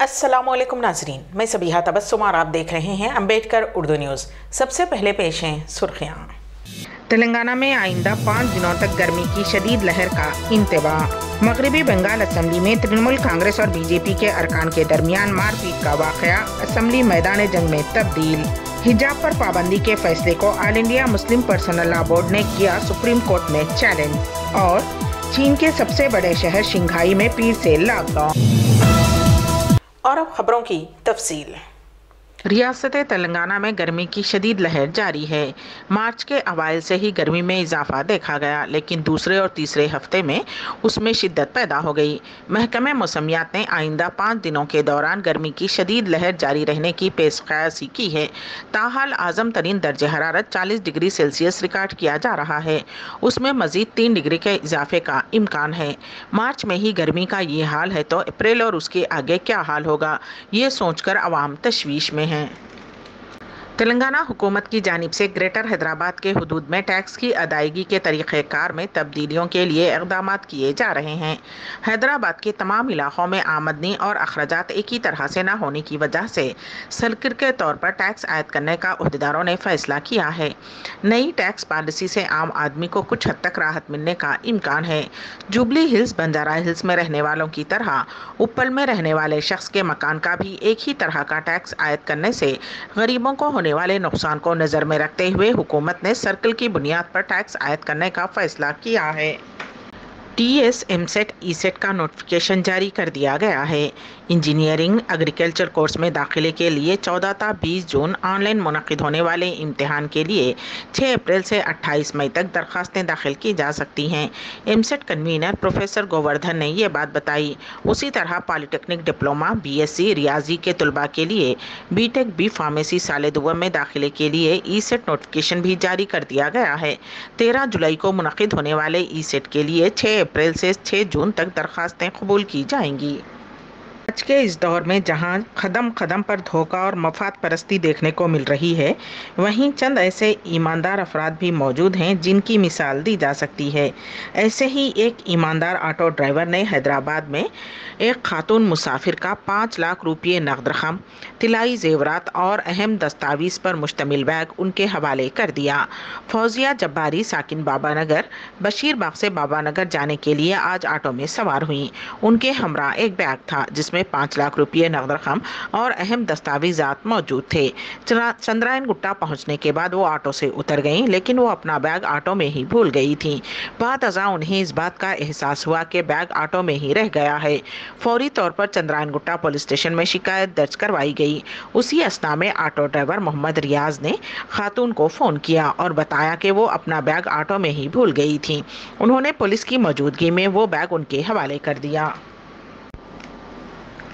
अस्सलामुअलैकुम नाजरीन, मैं सबीहा तबस्सुम और आप देख रहे हैं अम्बेडकर उर्दू न्यूज़। सबसे पहले पेश हैं सुर्खियाँ। तेलंगाना में आइंदा 5 दिनों तक गर्मी की शदीद लहर का इंतबाह। मगरबी बंगाल असेंबली में तृणमूल कांग्रेस और बीजेपी के अरकान के दरमियान मारपीट का वाक़या असेंबली मैदान जंग में तब्दील। हिजाब पर पाबंदी के फैसले को all India Muslim personal law board ने किया सुप्रीम कोर्ट में चैलेंज। और चीन के सबसे बड़े शहर शंघाई में पीर से लॉकडाउन। और अब खबरों की तफसील। रियासत तेलंगाना में गर्मी की शदीद लहर जारी है। मार्च के अवाइल से ही गर्मी में इजाफा देखा गया, लेकिन दूसरे और तीसरे हफ्ते में उसमें शिद्दत पैदा हो गई। महकमे मौसमियात ने आइंदा 5 दिनों के दौरान गर्मी की शदीद लहर जारी रहने की पेशकशी की है। ताहाल आज़म तरीन दर्ज हरारत 40 डिग्री सेल्सियस रिकॉर्ड किया जा रहा है। उसमें मजीद 3 डिग्री के इजाफे का इम्कान है। मार्च में ही गर्मी का ये हाल है तो अप्रैल और उसके आगे क्या हाल होगा, ये सोचकर अवाम तशवीश में है। तेलंगाना हुकूमत की जानिब से ग्रेटर हैदराबाद के हुदूद में टैक्स की अदायगी के तरीक़ेकार में तब्दीलियों के लिए इक़दाम किए जा रहे हैं। हैदराबाद के तमाम इलाक़ों में आमदनी और अखराजात एक ही तरह से न होने की वजह से सर्किट के तौर पर टैक्स आयद करने का उहदेदारों ने फैसला किया है। नई टैक्स पॉलिसी से आम आदमी को कुछ हद तक राहत मिलने का इम्कान है। जुबली हिल्स बंजारा हिल्स में रहने वालों की तरह उप्पल में रहने वाले शख्स के मकान का भी एक ही तरह का टैक्स आयद करने से गरीबों को होने वाले नुकसान को नजर में रखते हुए हुकूमत ने सर्कल की बुनियाद पर टैक्स आयद करने का फैसला किया है। TS MSET ESET का नोटिफिकेशन जारी कर दिया गया है। इंजीनियरिंग एग्रीकल्चर कोर्स में दाखिले के लिए 14 ता 20 जून ऑनलाइन मुनक़िद होने वाले इम्तिहान के लिए 6 अप्रैल से 28 मई तक दरख्वास्तें दाखिल की जा सकती हैं। MSET कन्वीनर प्रोफेसर गोवर्धन ने ये बात बताई। उसी तरह पॉलिटेक्निक डिप्लोमा BSc रियाजी के तलबा के लिए BTech B फार्मेसी साल दुआ में दाखिले के लिए ESET नोटिफिकेशन भी जारी कर दिया गया है। 13 जुलाई को मुनक़िद होने वाले ESET के लिए 6 अप्रैल से 6 जून तक दरख्वास्तें कबूल की जाएंगी। आज के इस दौर में जहां कदम कदम पर धोखा और मफाद परस्ती देखने को मिल रही है, वहीं चंद ऐसे ईमानदार अफराद भी मौजूद हैं जिनकी मिसाल दी जा सकती है। ऐसे ही एक ईमानदार ऑटो ड्राइवर ने हैदराबाद में एक खातून मुसाफिर का 5 लाख रुपये नकद रकम, तिलाई जेवरात और अहम दस्तावेज पर मुश्तमिल बैग उनके हवाले कर दिया। फौजिया जब्बारी साकिन बाबा नगर बशीर बाग से बाबा नगर जाने के लिए आज ऑटो में सवार हुई। उनके हमरा एक बैग था जिसमें 5 लाख रुपये नकद रकम और अहम दस्तावेजात मौजूद थे। चंद्रायन गुट्टा पहुंचने के बाद वो ऑटो से उतर गईं, लेकिन वो अपना बैग ऑटो में ही भूल गई थी। बाद अज़ा उन्हें इस बात का एहसास हुआ कि बैग ऑटो में ही रह गया है। फौरी तौर पर चंद्रायन गुट्टा पुलिस स्टेशन में शिकायत दर्ज करवाई गई। उसी अस्ना में ऑटो ड्राइवर मोहम्मद रियाज ने खातून को फ़ोन किया और बताया कि वो अपना बैग ऑटो में ही भूल गई थी। उन्होंने पुलिस की मौजूदगी में वो बैग उनके हवाले कर दिया।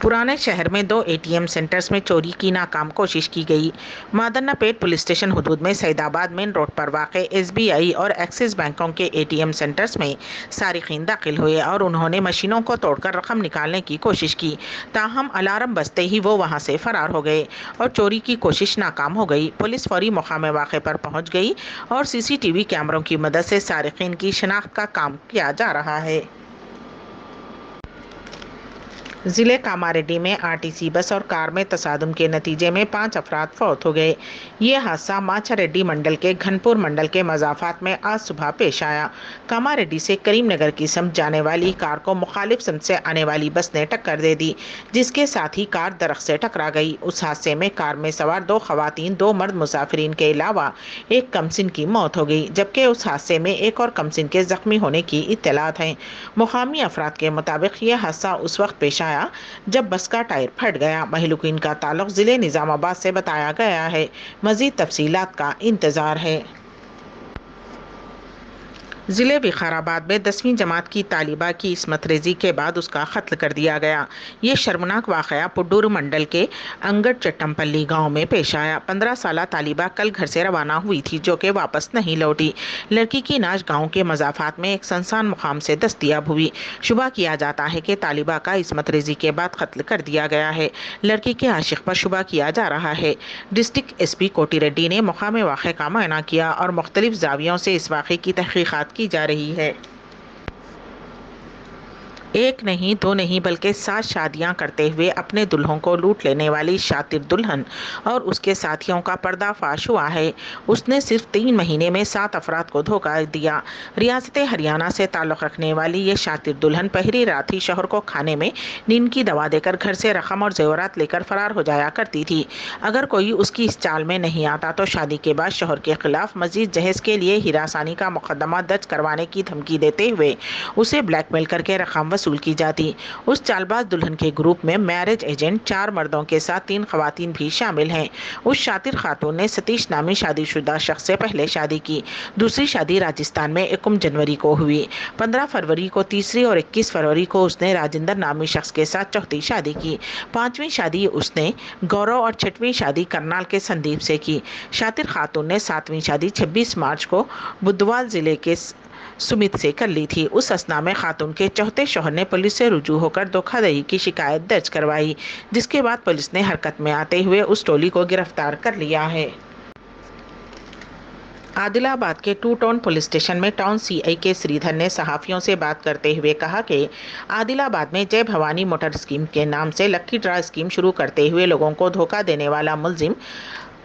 पुराने शहर में 2 ATM सेंटर्स में चोरी की नाकाम कोशिश की गई। मादन्नापेट पुलिस स्टेशन हुदूद में सैदाबाद मेन रोड पर वाक़े SBI और एक्सिस बैंकों के ATM सेंटर्स में सारिकीन दाखिल हुए और उन्होंने मशीनों को तोड़कर रकम निकालने की कोशिश की। ताहम अलार्म बजते ही वो वहां से फरार हो गए और चोरी की कोशिश नाकाम हो गई। पुलिस फौरी मकाम वाक़े पर पहुंच गई और CCTV कैमरों की मदद से सारिकीन की शनाख्त का काम किया जा रहा है। ज़िले कामारेड्डी में RTC बस और कार में तसादुम के नतीजे में 5 अफराद फौत हो गए। ये हादसा माछारेड्डी मंडल के घनपुर मंडल के मज़ाफ़ात में आज सुबह पेश आया। कामारेड्डी से करीमनगर की समत जाने वाली कार को मुखालिफ समत से आने वाली बस ने टक्कर दे दी, जिसके साथ ही कार दरख्त से टकरा गई। उस हादसे में कार में सवार 2 ख़वातीन, 2 मर्द मुसाफिरीन के अलावा एक कमसिन की मौत हो गई, जबकि उस हादसे में एक और कमसिन के ज़ख्मी होने की इत्तलात हैं। मुकामी अफराद के मुताबिक यह हादसा उस वक्त पेश आया जब बस का टायर फट गया। महलूकीन का ताल्लुक जिले निजामाबाद से बताया गया है। मजीद तफसीलात का इंतजार है। ज़िले विकाराबाद में 10वीं जमात की तालिबा की इस्मत रेजी के बाद उसका कत्ल कर दिया गया। ये शर्मनाक वाक़या पुडूर मंडल के अंगड चट्टमपल्ली गांव में पेश आया। 15 साला तालिबा कल घर से रवाना हुई थी, जो कि वापस नहीं लौटी। लड़की की नाश गांव के मज़ाफ़ात में एक सुनसान मुकाम से दस्तयाब हुई। शुबा किया जाता है कि तालिबा का इस्मत रेजी के बाद कत्ल कर दिया गया है। लड़की के आशिक पर शुबा किया जा रहा है। डिस्ट्रिक्ट SP कोटी रेड्डी ने मुकाम वाक़े का मुआयना किया और मुख्तलिफ ज़ावियों से इस वाक़े की तहक़ीक़ात की जा रही है। ایک نہیں دو نہیں بلکہ 7 شادیاں کرتے ہوئے اپنے دلہوں کو لوٹ لینے والی شاطر دلہن اور اس کے ساتھیوں کا پردہ فاش ہوا ہے۔ اس نے صرف 3 مہینے میں 7 افراد کو دھوکہ دیا۔ ریاست ہریانہ سے تعلق رکھنے والی یہ شاطر دلہن پہلی رات ہی شوہر کو کھانے میں نیند کی دوا دے کر گھر سے رقم اور زیورات لے کر فرار ہو جایا کرتی تھی۔ اگر کوئی اس کی اس چال میں نہیں آتا تو شادی کے بعد شوہر کے خلاف مزید جہیز کے لیے ہراسانی کا مقدمہ درج کروانے کی دھمکی دیتے ہوئے اسے بلیک میل کر کے رقم وصول کی جاتی۔ اس چال باز دلہن کے گروپ میں میرج ایجنٹ 4 مردوں کے ساتھ 3 خواتین بھی شامل ہیں۔ اس شاطر خاتون نے ستیش نامی شادی شدہ شخص سے پہلے شادی کی۔ دوسری شادی راجستھان میں 21 جنوری کو ہوئی۔ 15 فروری کو تیسری اور 21 فروری کو اس نے راجندر نامی شخص کے ساتھ چوتھی شادی کی۔ 5ویں شادی اس نے گورو اور 6ویں شادی کرنال کے سندیپ سے کی۔ شاطر خاتون نے 7ویں شادی 26 مارچ کو بدھوال ضلع کے سمیت سے کر لی تھی۔ اس اثنا میں خاتون کے چوتھے شوہر نے پولیس سے رجوع ہو کر دھوکہ دہی کی شکایت درج کروائی، جس کے بعد پولیس نے حرکت میں آتے ہوئے اس ٹولی کو گرفتار کر لیا ہے۔ عادل آباد کے 2 ٹاؤن پولیس اسٹیشن میں ٹاؤن سی آئی کے سریدھر نے صحافیوں سے بات کرتے ہوئے کہا کہ عادل آباد میں جے بھوانی موٹر اسکیم کے نام سے لکی ڈرا اسکیم شروع کرتے ہوئے لوگوں کو دھوکہ دینے والا ملزم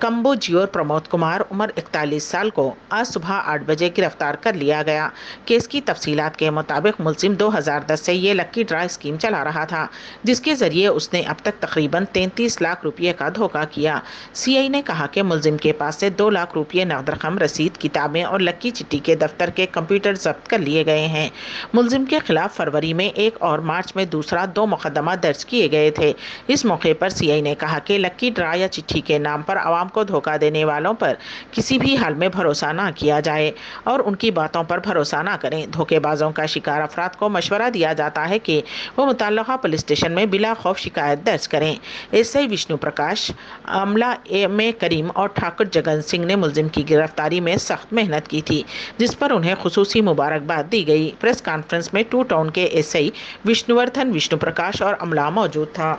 کمبو جیور پرمود کمار عمر 41 سال کو آج صبح 8 بجے گرفتار کر لیا گیا۔ کیس کی تفصیلات کے مطابق ملزم 2010 سے یہ لکی ڈرا اسکیم چلا رہا تھا، جس کے ذریعے اس نے اب تک تقریباً 33 لاکھ روپے کا دھوکہ کیا۔ سی آئی نے کہا کہ ملزم کے پاس سے 2 لاکھ روپے نقد رقم، رسید، کتابیں اور لکی چٹی کے دفتر کے کمپیوٹر ضبط کر لیے گئے ہیں۔ ملزم کے خلاف فروری میں 1 اور مارچ میں دوسرا 2 مقدمہ درج کیے گئے تھے۔ اس موقع پر سی آئی نے کہا کہ لکی ڈرا یا چٹھی کے نام پر عوام کو دھوکہ دینے والوں پر کسی بھی حال میں بھروسہ نہ کیا جائے اور ان کی باتوں پر بھروسہ نہ کریں۔ دھوکے بازوں کا شکار افراد کو مشورہ دیا جاتا ہے کہ وہ متعلقہ پولیس اسٹیشن میں بلا خوف شکایت درج کریں۔ ایس آئی وشنو پرکاش، عملہ ایم اے کریم اور ٹھاکر جگن سنگھ نے ملزم کی گرفتاری میں سخت محنت کی تھی، جس پر انہیں خصوصی مبارکباد دی گئی۔ پریس کانفرنس میں 2 ٹاؤن کے ایس آئی وشنو پرکاش اور عملہ موجود تھا۔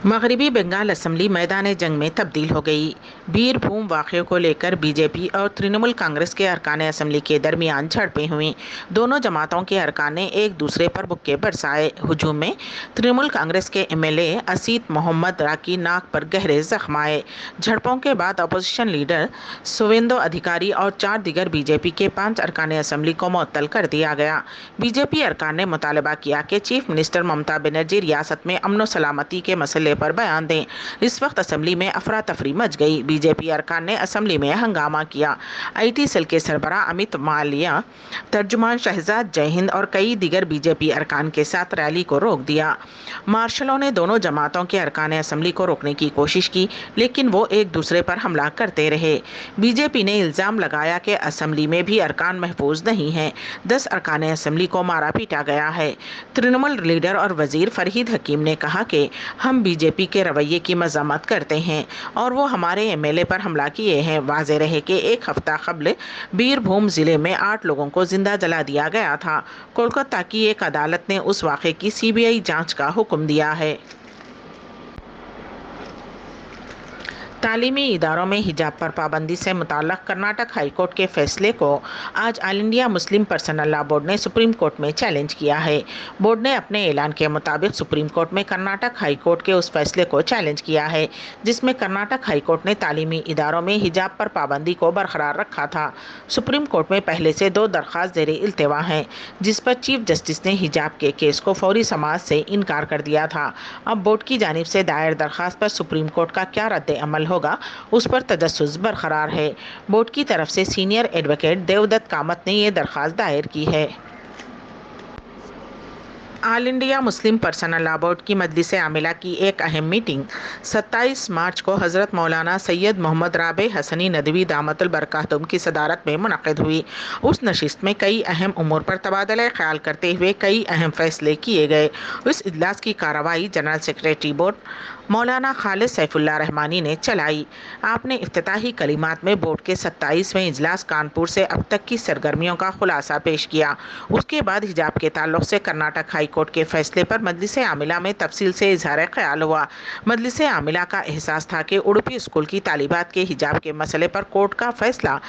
مغربی بنگال اسمبلی میدان جنگ میں تبدیل ہو گئی۔ بیر بھوم واقعے کو لے کر بی جے پی اور ترنمول کانگریس کے ارکان اسمبلی کے درمیان جھڑپیں ہوئیں۔ دونوں جماعتوں کے ارکان نے ایک دوسرے پر بکے برسائے۔ ہجوم میں ترنمول کانگریس کے ایم ایل اے اسیت محمد را کی ناک پر گہرے زخم آئے۔ جھڑپوں کے بعد اپوزیشن لیڈر سویندو ادھیکاری اور 4 دیگر بی جے پی کے 5 ارکان اسمبلی کو معطل کر دیا گیا۔ بی جے پی ارکان نے مطالبہ کیا کہ چیف منسٹر ممتا بنرجی ریاست میں امن و سلامتی کے مسئلے پر بیان دیں۔ اس وقت اسمبلی میں افراتفری مچ گئی۔ بی جے پی ارکان نے اسمبلی میں ہنگامہ کیا۔ آئی ٹی سیل کے سربراہ امیت مالیا، ترجمان شہزاد جے ہند اور کئی دیگر بی جے پی ارکان کے ساتھ ریلی کو روک دیا۔ مارشلوں نے دونوں جماعتوں کے ارکان اسمبلی کو روکنے کی کوشش کی، لیکن وہ ایک دوسرے پر حملہ کرتے رہے۔ بی جے پی نے الزام لگایا کہ اسمبلی میں بھی ارکان محفوظ نہیں ہیں۔ 10 ارکان اسمبلی کو مارا پیٹا گیا ہے۔ ترنمول لیڈر اور وزیر فرحید حکیم نے کہا کہ ہم بی جے پی کے رویے کی مذمت کرتے ہیں اور وہ ہمارے ایم ایل اے پر حملہ کیے ہیں۔ واضح رہے کہ 1 ہفتہ قبل بیر بھوم ضلع میں 8 لوگوں کو زندہ جلا دیا گیا تھا۔ کولکتہ کی ایک عدالت نے اس واقعے کی سی بی آئی جانچ کا حکم دیا ہے۔ تعلیمی اداروں میں حجاب پر پابندی سے متعلق کرناٹک ہائی کورٹ کے فیصلے کو آج All India Muslim Personal Law Board نے سپریم کورٹ میں چیلنج کیا ہے۔ بورڈ نے اپنے اعلان کے مطابق سپریم کورٹ میں کرناٹک ہائی کورٹ کے اس فیصلے کو چیلنج کیا ہے، جس میں کرناٹک ہائی کورٹ نے تعلیمی اداروں میں حجاب پر پابندی کو برقرار رکھا تھا۔ سپریم کورٹ میں پہلے سے 2 درخواست زیر التوا ہیں، جس پر چیف جسٹس نے حجاب کے کیس کو فوری سماعت سے انکار کر دیا تھا۔ اب بورڈ کی جانب سے دائر درخواست پر سپریم کورٹ کا کیا رد عمل ہوگا، اس پر تجسس برقرار ہے۔ بورڈ کی طرف سے سینئر ایڈوکیٹ دیودت کامت نے یہ درخواست دائر کی ہے۔ All India Muslim Personal Law Board کی مجلس عاملہ کی ایک اہم میٹنگ 27 مارچ کو حضرت مولانا سید محمد رابع حسنی ندوی دامت البرکاتہم کی صدارت میں منعقد ہوئی۔ اس نشست میں کئی اہم امور پر تبادلہ خیال کرتے ہوئے کئی اہم فیصلے کیے گئے۔ اس اجلاس کی کارروائی جنرل سیکریٹری بورڈ मौलाना खालिद सैफुल्लाह रहमानी ने चलाई। आपने इफ्तिताही कलिमात में बोर्ड के 27वें इजलास कानपुर से अब तक की सरगर्मियों का खुलासा पेश किया। उसके बाद हिजाब के ताल्लुक से कर्नाटक हाई कोर्ट के फैसले पर मजलिस आमिला में तफसील से इजहार ख्याल हुआ। मजलिस आमिला का एहसास था कि उडुपी स्कूल की तालिबात के हिजाब के मसले पर कोर्ट का फैसला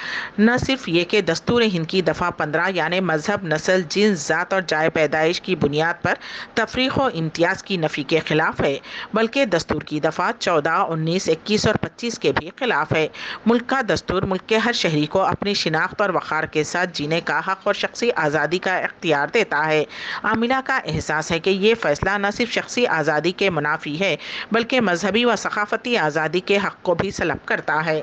न सिर्फ ये कि दस्तूर हिंद की दफ़ा 15 यानी मजहब, नस्ल, जिन्स, ज़ात और जाए पैदाइश की बुनियाद पर तफरीक व इम्तियाज़ की नफ़ी के खिलाफ है, बल्कि दस्तूर की दफ़ा 14, 19, 21 और 25 के भी खिलाफ है। मुल्क का दस्तूर मुल्क के हर शहरी को अपनी शिनाख्त और वक़ार के साथ जीने का हक़ और शख्सी आज़ादी का इख्तियार देता है। आमिला का एहसास है कि ये फ़ैसला न सिर्फ शख्सी आज़ादी के मुनाफी है, बल्कि मजहबी व सक़ाफ़ती आज़ादी के हक़ को भी सलब करता है।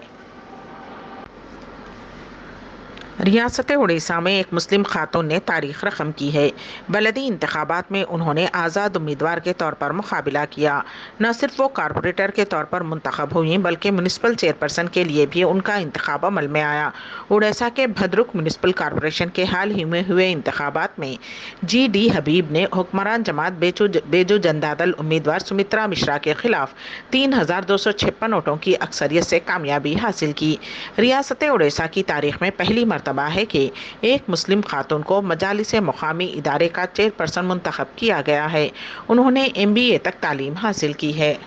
रियासत उड़ीसा में एक मुस्लिम खातून ने तारीख रकम की है। बलदी इंतखाबात में उन्होंने आज़ाद उम्मीदवार के तौर पर मुकाबला किया। न सिर्फ वो कारपोरेटर के तौर पर मुंतखब हुई, बल्कि म्यूनिसिपल चेयरपर्सन के लिए भी उनका इंतखाब अमल में आया। उड़ीसा के भद्रुक म्यूनिसिपल कॉरपोरेशन के हाल ही में हुए इंतखाबात में GD हबीब ने हुक्मरान जमात बेजू जनतादल उम्मीदवार सुमित्रा मिश्रा के खिलाफ 3256 वोटों की अक्सरियत से कामयाबी हासिल की। रियासत उड़ीसा की तारीख में पहली मरतबा है कि एक मुस्लिम खातून को मजालिस मुकामी इदारे का चेयरपर्सन मुंतखब किया गया है। उन्होंने MBA तक तालीम हासिल की है।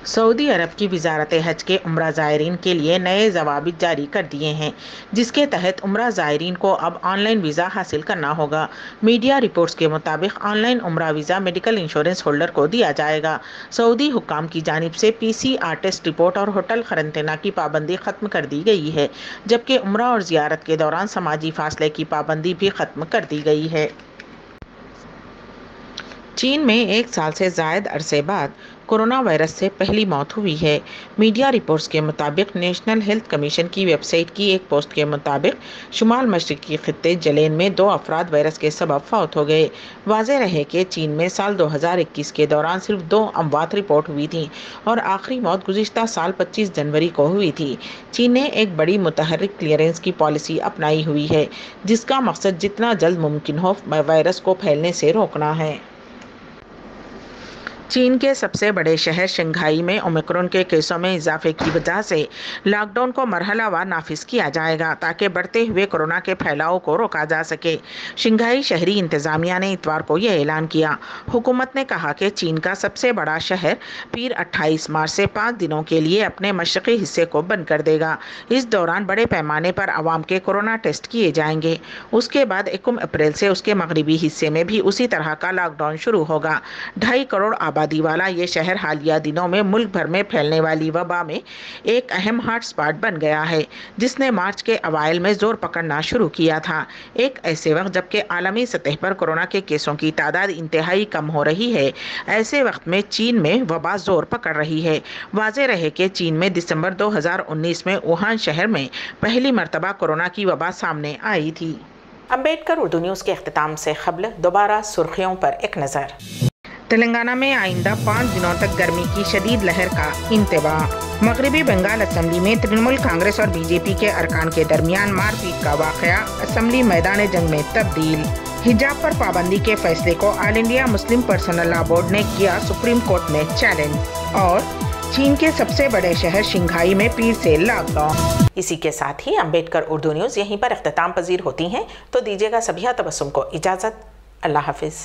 सऊदी अरब की वजारत हज के उम्रा ज़ायरीन के लिए नए ज़वाबित जारी कर दिए हैं, जिसके तहत उम्रा ज़ायरीन को अब ऑनलाइन वीज़ा हासिल करना होगा। मीडिया रिपोर्ट्स के मुताबिक ऑनलाइन उम्रा वीज़ा मेडिकल इंश्योरेंस होल्डर को दिया जाएगा। सऊदी हुक्काम की जानिब से PCR टेस्ट रिपोर्ट और होटल क़रंतना की पाबंदी ख़त्म कर दी गई है, जबकि उम्रा और ज़ियारत के दौरान समाजी फासले की पाबंदी भी ख़त्म कर दी गई है। चीन में 1 साल से ज़ायद अरसे बाद कोरोना वायरस से पहली मौत हुई है। मीडिया रिपोर्ट्स के मुताबिक नेशनल हेल्थ कमीशन की वेबसाइट की एक पोस्ट के मुताबिक शुमाल मशरिकी खित्ते जलेन में 2 अफराद वायरस के सबब फौत हो गए। वाज़ेह रहे कि चीन में साल 2021 के दौरान सिर्फ 2 अमवात रिपोर्ट हुई थी और आखिरी मौत गुज़िश्ता साल 25 जनवरी को हुई थी। चीन ने एक बड़ी मुतहर्रिक क्लियरेंस की पॉलिसी अपनाई हुई है, जिसका मकसद जितना जल्द मुमकिन हो वायरस को फैलने से रोकना है। चीन के सबसे बड़े शहर शंघाई में ओमिक्रॉन के केसों में इजाफे की वजह से लॉकडाउन को मरहलावार नाफिज किया जाएगा, ताकि बढ़ते हुए कोरोना के फैलाव को रोका जा सके। शंघाई शहरी इंतजामिया ने इतवार को यह ऐलान किया। हुकूमत ने कहा कि चीन का सबसे बड़ा शहर पीर 28 मार्च से 5 दिनों के लिए अपने मशरक़ी हिस्से को बंद कर देगा। इस दौरान बड़े पैमाने पर आवाम के कोरोना टेस्ट किए जाएंगे। उसके बाद 1 अप्रैल से उसके मगरबी हिस्से में भी उसी तरह का लॉकडाउन शुरू होगा। 2.5 करोड़ आबादी वाला ये शहर हालिया दिनों में मुल्क भर में फैलने वाली वबा में एक अहम हॉट स्पॉट बन गया है, जिसने मार्च के अवाइल में जोर पकड़ना शुरू किया था। एक ऐसे वक्त जबकि आलमी सतह पर कोरोना के केसों की तादाद इंतहाई कम हो रही है, ऐसे वक्त में चीन में वबा जोर पकड़ रही है। वाज़ेह रहे कि चीन में दिसंबर 2019 में वुहान शहर में पहली मरतबा कोरोना की वबा सामने आई थी। अम्बेडकर उर्दू न्यूज़ के अख्तिताम से क़ब्ल दोबारा सुर्खियों पर एक नज़र। तेलंगाना में आइंदा 5 दिनों तक गर्मी की शदीद लहर का इंतबाह। मगरबी बंगाल असम्बली में तृणमूल कांग्रेस और BJP के अरकान के दरमियान मारपीट का वाक़या असम्बली मैदान जंग में तब्दील। हिजाब पर पाबंदी के फैसले को all India Muslim personal law board ने किया सुप्रीम कोर्ट में चैलेंज। और चीन के सबसे बड़े शहर शंघाई में पीर से लॉकडाउन। इसी के साथ ही अम्बेडकर उर्दू न्यूज़ यहीं पर अख्तिताम पजीर होती हैं, तो दीजिएगा सबिहा तबस्सुम को इजाज़त। अल्लाह हाफिज़।